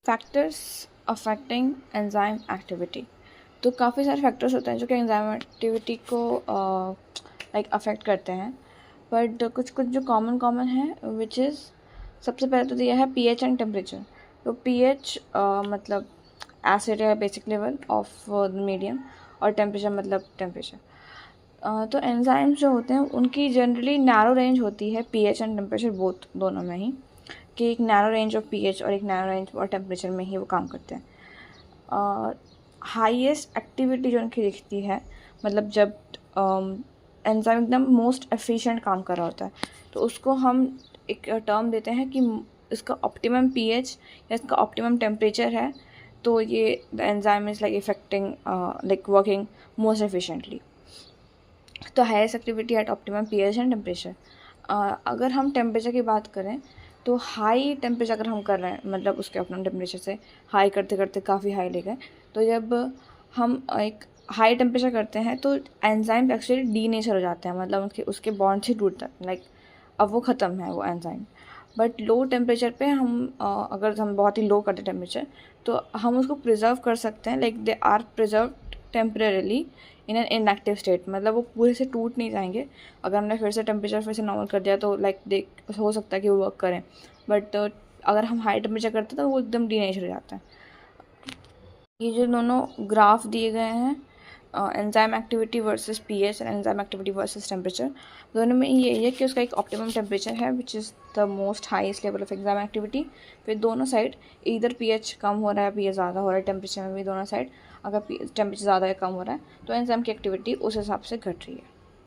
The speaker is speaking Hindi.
Factors affecting enzyme activity. तो काफ़ी सारे फैक्टर्स होते हैं जो कि एंजाइम एक्टिविटी को लाइक अफेक्ट करते हैं, बट कुछ कुछ जो कॉमन है विच इज़ सबसे पहले तो यह है पीएच एंड टेम्परेचर। तो पीएच मतलब एसिड है basic level of the medium, और टेम्परेचर मतलब टेम्परेचर। तो एंजाइम्स जो होते हैं उनकी जनरली नैरो रेंज होती है पीएच एंड टेम्परेचर बोथ दोनों में ही, कि एक नैरो रेंज ऑफ पीएच और एक नैरो रेंज और टेम्परेचर में ही वो काम करते हैं। हाईएस्ट एक्टिविटी जो उनकी दिखती है, मतलब जब एंजाइम एकदम मोस्ट एफिशिएंट काम कर रहा होता है, तो उसको हम एक टर्म देते हैं कि इसका ऑप्टिमम पीएच या इसका ऑप्टिमम टेम्परेचर है, तो ये the enzyme is like effecting like working most efficiently. तो highest activity at optimum pH and temperature. अगर हम टेम्परेचर की बात करें तो हाई टेम्परेचर अगर हम कर रहे हैं, मतलब उसके ऑप्टिमम टेम्परेचर से हाई करते करते काफ़ी हाई ले गए, तो जब हम एक हाई टेम्परेचर करते हैं तो एंजाइम एक्चुअली डीनेचर हो जाते हैं, मतलब उसके बॉन्ड से टूट जाते हैं, लाइक अब वो ख़त्म है वो एंजाइम। बट लो टेम्परेचर पे हम अगर हम बहुत ही लो करते टेम्परेचर, तो हम उसको प्रिजर्व कर सकते हैं, like they are preserve temporarily in an inactive state, मतलब वो पूरे से टूट नहीं जाएंगे। अगर हमने फिर से टेम्परेचर फिर से नॉर्मल कर दिया तो लाइक हो सकता है कि वो वर्क करें, बट अगर हम हाई टेम्परेचर करते हैं तो वो एकदम डीनेचर हो जाता है। ये जो दोनों ग्राफ दिए गए हैं, enzyme activity versus pH and enzyme activity versus temperature, दोनों में ये है कि उसका एक ऑप्टिमम टेम्परेचर है which is the most highest level of enzyme activity. फिर दोनों साइड इधर पीएच कम हो रहा है, पीएच ज़्यादा हो रहा है, टेम्परेचर में भी दोनों साइड अगर टेम्परेचर ज़्यादा या कम हो रहा है तो एंजाइम की एक्टिविटी उस हिसाब से घट रही है।